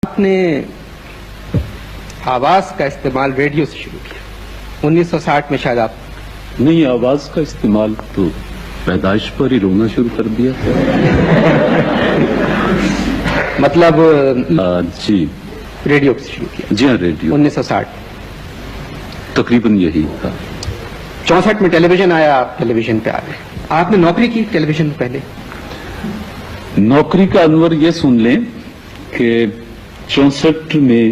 آپ نے آواز کا استعمال ریڈیو سے شروع کیا 1960 میں شاید آپ نہیں، آواز کا استعمال تو پیدائش پر ہی رونا شروع کر دیا مطلب جی ریڈیو سے شروع کیا جی ہاں، ریڈیو 1960 تقریباً یہی تھا۔ 64 میں ٹیلی ویژن آیا، آپ ٹیلی ویژن پہ آ گئے۔ آپ نے نوکری کی ٹیلی ویژن پہلے؟ نوکری کا انور یہ سن لیں کہ 64 میں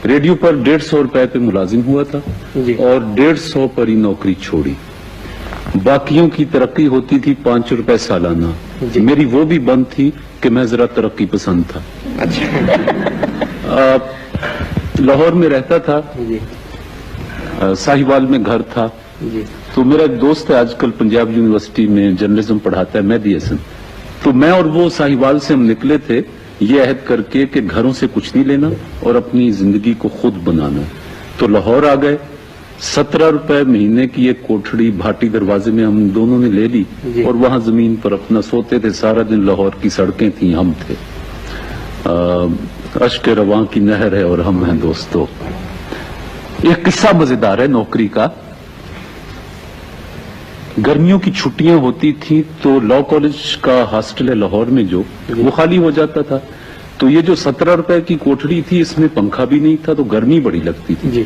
ریڈیو پر 150 روپے پہ ملازم ہوا تھا جی۔ اور 150 پر ہی نوکری چھوڑی۔ باقیوں کی ترقی ہوتی تھی 5 روپے سالانہ، جی۔ میری وہ بھی بند تھی کہ میں ذرا ترقی پسند تھا۔ اچھا لاہور میں رہتا تھا، جی ساہیوال میں گھر تھا، جی تو میرا ایک دوست ہے آج کل پنجاب یونیورسٹی میں جرنلزم پڑھاتا ہے، مہدی حسن، تو میں اور وہ ساہیوال سے ہم نکلے تھے یہ عہد کر کے کہ گھروں سے کچھ نہیں لینا اور اپنی زندگی کو خود بنانا۔ تو لاہور آ گئے، 17 روپے مہینے کی ایک کوٹھڑی بھاٹی دروازے میں ہم دونوں نے لے لی جی۔ اور وہاں زمین پر اپنا سوتے تھے، سارا دن لاہور کی سڑکیں تھیں، ہم تھے، اشک رواں کی نہر ہے اور ہم ہیں دوستو۔ ایک قصہ مزیدار ہے نوکری کا۔ گرمیوں کی چھٹیاں ہوتی تھیں تو لاء کالج کا ہاسٹل ہے لاہور میں جو، وہ خالی ہو جاتا تھا، تو یہ جو 17 روپے کی کوٹھڑی تھی اس میں پنکھا بھی نہیں تھا تو گرمی بڑی لگتی تھی جی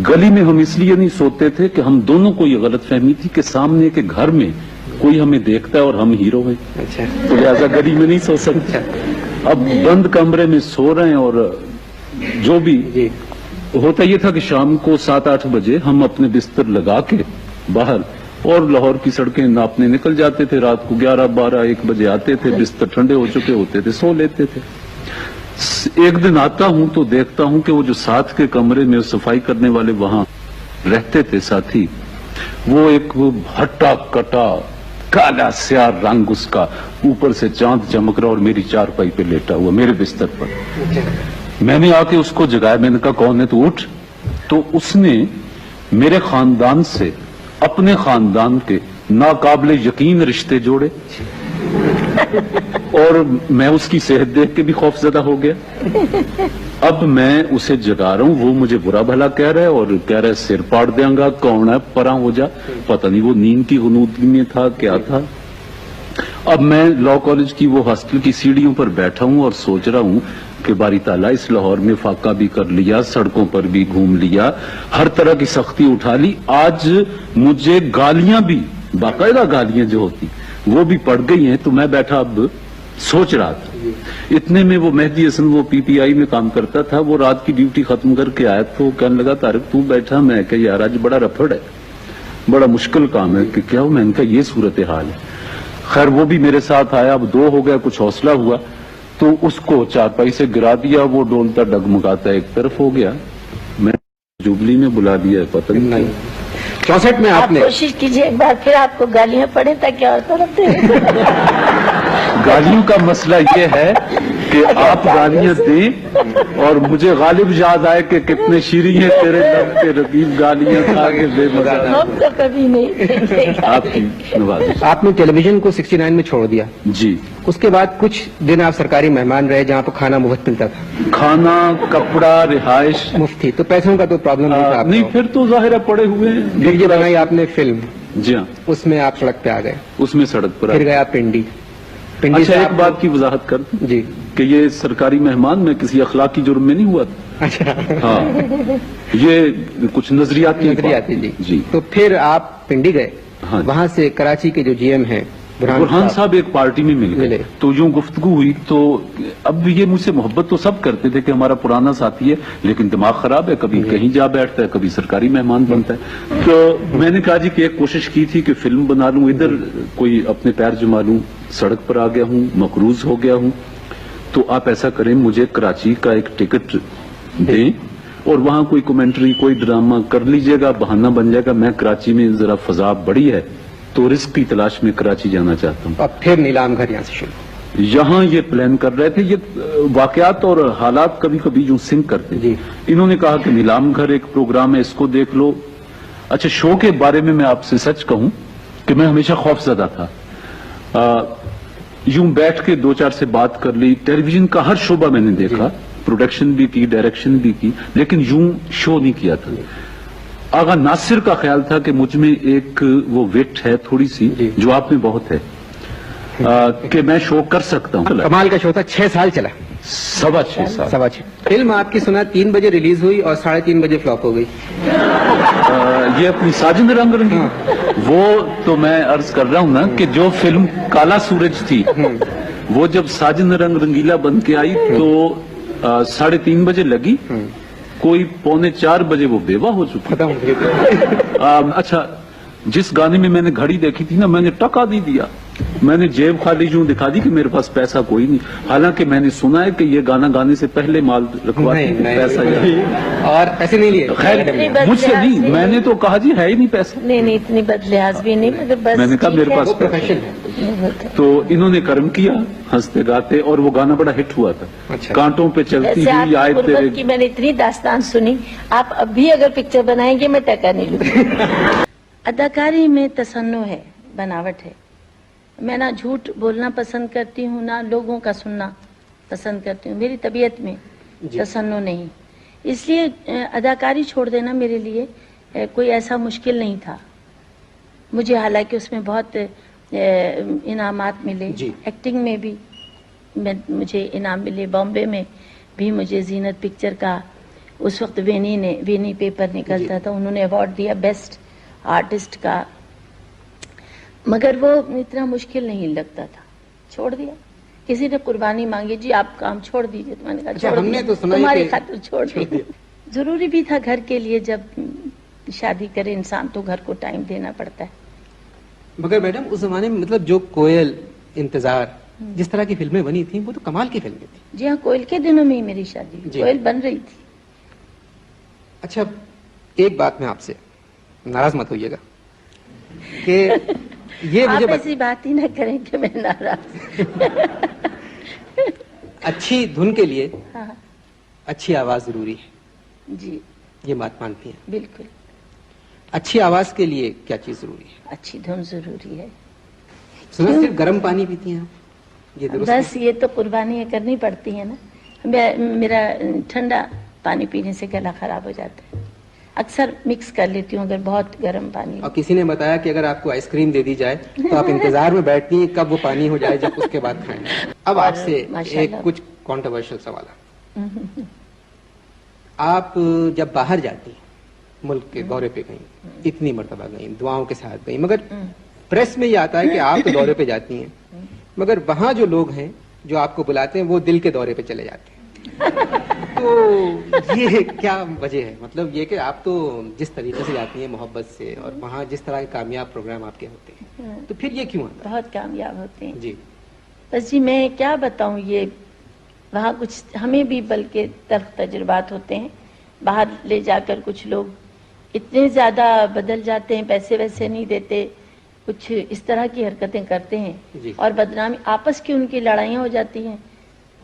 گلی میں ہم اس لیے نہیں سوتے تھے کہ ہم دونوں کو یہ غلط فہمی تھی کہ سامنے کے گھر میں کوئی ہمیں دیکھتا ہے اور ہم ہیرو ہیں، اچھا تو لہذا گلی میں نہیں سو سکتے۔ اب بند کمرے میں سو رہے ہیں، اور جو بھی جی ہوتا یہ تھا کہ شام کو 7-8 بجے ہم اپنے بستر لگا کے باہر اور لاہور کی سڑکیں ناپنے نکل جاتے تھے، رات کو 11-12-1 بجے آتے تھے، بستر ٹھنڈے ہو چکے ہوتے تھے، سو لیتے تھے۔ ایک دن آتا ہوں تو دیکھتا ہوں کہ وہ جو ساتھ کے کمرے میں صفائی کرنے والے وہاں رہتے تھے ساتھی، وہ ایک ہٹا کٹا کالا سیاہ رنگ اس کا، اوپر سے چاند چمک رہا اور میری چارپائی پہ لیٹا ہوا میرے بستر پر۔ میں نے آ کے اس کو جگایا، میں نے کہا کون ہے؟ تو اٹھ۔ تو اس نے میرے خاندان سے اپنے خاندان کے ناقابل یقین رشتے جوڑے، اور میں اس کی صحت دیکھ کے بھی خوف زدہ ہو گیا۔ اب میں اسے جگا رہا ہوں، وہ مجھے برا بھلا کہہ رہا ہے اور کہہ رہا ہے سر پاڑ دیں گا، کون ہے پراں ہو جا، پتہ نہیں وہ نیند کی غنودگی میں تھا کیا تھا۔ اب میں لاء کالج کی وہ ہاسٹل کی سیڑھیوں پر بیٹھا ہوں اور سوچ رہا ہوں کہ باری تعالیٰ اس لاہور میں فاقہ بھی کر لیا، سڑکوں پر بھی گھوم لیا، ہر طرح کی سختی اٹھا لی، آج مجھے گالیاں بھی، باقاعدہ گالیاں جو ہوتی وہ بھی پڑ گئی ہیں، تو میں بیٹھا اب سوچ رہا تھا۔ اتنے میں وہ مہدی حسن، وہ پی ٹی آئی میں کام کرتا تھا، وہ رات کی ڈیوٹی ختم کر کے آیا تو کہنے لگا طارق تو بیٹھا؟ میں کہ یار آج بڑا رفڑ ہے، بڑا مشکل کام ہے۔ کہ کیا ہو؟ میں نے کہا یہ صورتحال ہے۔ خیر وہ بھی میرے ساتھ آیا، اب 2 ہو گیا، کچھ حوصلہ ہوا تو اس کو چارپائی سے گرا دیا، وہ ڈولتا ڈگمگاتا ایک طرف ہو گیا، میں جوبلی میں بلا دیا ہے، پتہ نہیں۔ 64 میں آپ نے کوشش کیجیے ایک بار پھر آپ کو گالیاں پڑے تاکہ اور طرف دیں۔ گالیوں کا مسئلہ یہ ہے کہ آپ گالیاں دیں اور مجھے غالب یاد آئے کہ کتنے شیریں ہیں تیرے لب کے رقیب، گالیاں کھا کے بے مزہ۔ ہم تو کبھی نہیں۔ آپ کی نوازش۔ آپ نے ٹیلی ویژن کو 69 میں چھوڑ دیا، جی، اس کے بعد کچھ دن آپ سرکاری مہمان رہے جہاں پہ کھانا مفت ملتا تھا، کھانا، کپڑا، رہائش مفتی، تو پیسوں کا تو پرابلم نہیں تھا آپ نہیں، کو۔ پھر تو ظاہر ہے پڑے ہوئے ہیں۔ پھر یہ بنائی آپ نے فلم، جی ہاں، اس میں آپ سڑک پہ آ گئے، اس میں سڑک پر پھر گیا پنڈی۔ پنڈی اچھا سے ایک آپ- بات کی وضاحت کر دوں جی کہ یہ سرکاری مہمان میں کسی اخلاقی جرم میں نہیں ہوا تھا، اچھا ہاں یہ کچھ نظریاتی نظریاتی جی جی۔ تو پھر آپ پنڈی گئے، ہاں جی۔ وہاں سے کراچی کے جو جی ایم ہیں برہان صاحب ایک پارٹی میں مل ملے۔ گئے تو یوں گفتگو ہوئی، تو اب یہ مجھ سے محبت تو سب کرتے تھے کہ ہمارا پرانا ساتھی ہے لیکن دماغ خراب ہے، کبھی کہیں جا بیٹھتا ہے، کبھی سرکاری مہمان بنتا ہے۔ تو میں نے کہا جی کہ ایک کوشش کی تھی کہ فلم بنا لوں، ادھر کوئی اپنے پیر جما لوں، سڑک پر آ گیا ہوں، مقروض ہو گیا ہوں، تو آپ ایسا کریں مجھے کراچی کا ایک ٹکٹ دیں اور وہاں کوئی کمنٹری، کوئی ڈرامہ کر لیجئے گا، بہانہ بن جائے گا، میں کراچی میں ذرا فضا بڑی ہے تو رزق کی تلاش میں کراچی جانا چاہتا ہوں۔ اب پھر نیلام گھر یہاں سے شروع۔ یہاں یہ پلان کر رہے تھے، یہ واقعات اور حالات کبھی کبھی یوں سنک کرتے جی۔ انہوں نے کہا کہ نیلام گھر ایک پروگرام ہے، اس کو دیکھ لو۔ اچھا شو کے بارے میں آپ سے سچ کہوں کہ میں ہمیشہ خوف زدہ تھا، یوں بیٹھ کے 2-4 سے بات کر لی، ٹیلی ویژن کا ہر شعبہ میں نے دیکھا، प्रोडक्शन भी की, डायरेक्शन भी की, लेकिन यूं शो नहीं किया था। आगा नासिर का ख्याल था कि मुझ में एक वो विट है थोड़ी सी जो आप में बहुत है, कि मैं शो कर सकता हूँ। कमाल का शो था, 6 साल चला। 6.25 साल। 6.25। फिल्म आपकी सुना 3 बजे रिलीज हुई और 3:30 बजे फ्लॉप हो गई। ये अपनी साजन रंग रंगी, वो तो मैं अर्ज कर रहा हूँ ना कि जो फिल्म काला सूरज थी वो जब साजन रंग रंगीला बन के आई तो 3:30 बजे लगी, कोई 3:45 बजे वो बेवा हो चुकी। खत्म हो गई। अच्छा, जिस गाने में मैंने घड़ी देखी थी ना, मैंने टका दी दिया, मैंने जेब खाली यूं दिखा दी कि मेरे पास पैसा कोई नहीं, हालांकि मैंने सुना है कि ये गाना गाने से पहले माल रखवाते पैसा और पैसे नहीं लिए। खैर मुझसे नहीं, मैंने तो कहा जी है ही नहीं पैसा। नहीं इतनी बदलिहाज भी नहीं, मगर बस मैंने कहा मेरे पास प्रोफेशन है। तो इन्होंने कर्म किया हंसते गाते, और वो गाना बड़ा हिट हुआ था। अच्छा। कांटों पे चलती हुई आए तेरे की मैंने इतनी दास्तान सुनी, आप अब भी अगर पिक्चर बनाएंगे मैं टका नहीं लूंगी। अदाकारी में तसन्नो है, बनावट है। मैं ना झूठ बोलना पसंद करती हूँ, ना लोगों का सुनना पसंद करती हूँ, मेरी तबीयत में तसन्नो नहीं, इसलिए अदाकारी छोड़ देना मेरे लिए कोई ऐसा मुश्किल नहीं था। मुझे हालांकि उसमें बहुत इनामात मिले, एक्टिंग में भी मुझे इनाम मिले, बॉम्बे में भी मुझे जीनत पिक्चर का, उस वक्त वेनी पेपर निकलता था, उन्होंने अवार्ड दिया बेस्ट आर्टिस्ट का, मगर वो इतना मुश्किल नहीं लगता था, छोड़ दिया। किसी ने कुर्बानी मांगी, जी आप काम छोड़ दीजिए, तो मैंने कहा छोड़ हमने तो सुना तुम्हारी खातिर छोड़ दिया। जरूरी भी था घर के लिए, जब शादी करे इंसान तो घर को टाइम देना पड़ता है। मगर मैडम उस जमाने में मतलब जो कोयल, इंतजार, जिस तरह की फिल्में बनी थी वो तो कमाल की फिल्में थी। जी हाँ, कोयल के दिनों में ही मेरी शादी हुई, कोयल बन रही थी। अच्छा, एक बात मैं आपसे, नाराज मत होइएगा कि ये मुझे ऐसी बात ही ना करें कि मैं नाराज। अच्छी धुन के लिए हाँ। अच्छी आवाज जरूरी है जी, ये बात मानती हैं? बिल्कुल। अच्छी आवाज के लिए क्या चीज जरूरी है? अच्छी धुन जरूरी है। सुना सिर्फ गर्म पानी पीती हैं आप, ये दुरुस्त बस ये तो कुर्बानियां करनी पड़ती है ना। मेरा ठंडा पानी पीने से गला खराब हो जाता है, अक्सर मिक्स कर लेती हूँ अगर बहुत गर्म पानी। और किसी ने बताया कि अगर आपको आइसक्रीम दे दी जाए तो आप इंतजार में बैठती हैं कब वो पानी हो जाए, जब उसके बाद खाएं। अब आपसे एक कुछ कॉन्ट्रोवर्शियल सवाल है। आप जब बाहर जाती हैं, मुल्क के दौरे पे गई, इतनी मर्तबा गई, दुआओं के साथ गई, मगर प्रेस में ये आता है कि आप तो दौरे पे जाती हैं, मगर वहां जो लोग हैं जो आपको बुलाते हैं वो दिल के दौरे पे चले जाते हैं। तो ये क्या वजह है? मतलब ये कि आप तो जिस तरीके से जाती हैं मोहब्बत से, और वहाँ जिस तरह के कामयाब प्रोग्राम आपके होते हैं, तो फिर ये क्यों आता है? बहुत कामयाब होते हैं जी। बस जी मैं क्या बताऊं, ये वहाँ कुछ हमें भी बल्कि तल्ख तजुर्बात होते हैं। बाहर ले जाकर कुछ लोग इतने ज्यादा बदल जाते हैं, पैसे वैसे नहीं देते, कुछ इस तरह की हरकतें करते हैं और बदनामी, आपस की उनकी लड़ाइयाँ हो जाती हैं।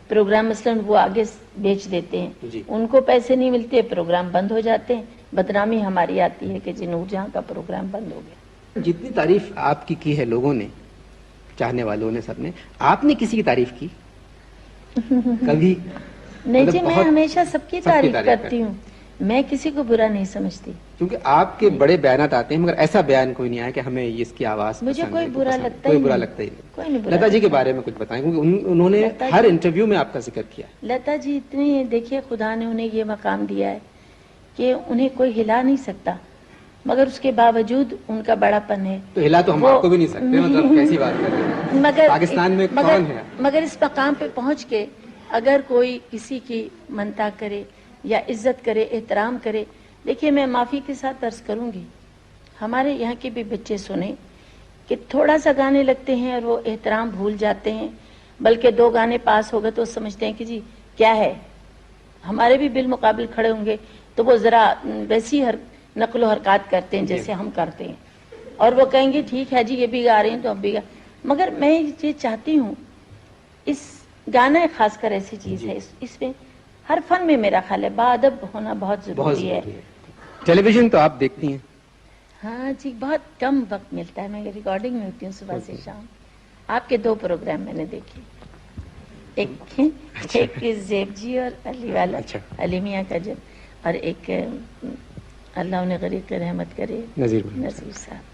प्रोग्राम मसलन वो आगे बेच देते हैं, उनको पैसे नहीं मिलते, प्रोग्राम बंद हो जाते हैं, बदनामी हमारी आती है कि जी नूरजहां का प्रोग्राम बंद हो गया। जितनी तारीफ आपकी की है लोगों ने, चाहने वालों ने, सबने, आपने किसी की तारीफ की कभी? नहीं जी, मैं हमेशा सबकी तारीफ करती हूँ, मैं किसी को बुरा नहीं समझती। क्योंकि आपके बड़े बयानात आते हैं, मगर ऐसा बयान कोई नहीं आया कि हमें इसकी आवाज मुझे कोई बुरा लगता ही नहीं। कोई नहीं। लता जी के बारे में कुछ बताएं, क्योंकि उन्होंने हर इंटरव्यू में आपका जिक्र किया। लता जी इतनी, देखिए खुदा ने उन्हें ये मकाम दिया है कि उन्हें कोई हिला नहीं सकता, मगर उसके बावजूद उनका बड़ापन है। तो हिला तो हम आपको भी नहीं सकते, मतलब कैसी बात कर रहे हैं? मगर पाकिस्तान में कौन है? मगर इस मकाम पे पहुंच के अगर कोई किसी की मनता करे या इज्जत करे, एहतराम करे, देखिए मैं माफी के साथ अर्ज करूंगी, हमारे यहाँ के भी बच्चे सुने कि थोड़ा सा गाने लगते हैं और वो एहतराम भूल जाते हैं, बल्कि 2 गाने पास हो गए तो समझते हैं कि जी क्या है। हमारे भी बिल मुकाबिल खड़े होंगे तो वो जरा वैसी नकलो हरकत करते हैं जैसे हम करते हैं, और वो कहेंगे ठीक है जी ये भी गा रहे हैं तो हम भी गा। मगर मैं ये चाहती हूँ, इस गाना खासकर ऐसी चीज है, इसमें हर फन में मेरा ख्याल है बाअदब होना बहुत जरूरी है। टेलीविजन तो आप देखती हैं? हाँ जी, बहुत कम वक्त मिलता है, मैं रिकॉर्डिंग में होती हूँ सुबह से शाम। आपके 2 प्रोग्राम मैंने देखे। ایک زیب جی اور علی والا اچھا. علی میاں کا جب، اور ایک اللہ انہیں غریق رحمت کرے نذیر نذیر صاحب.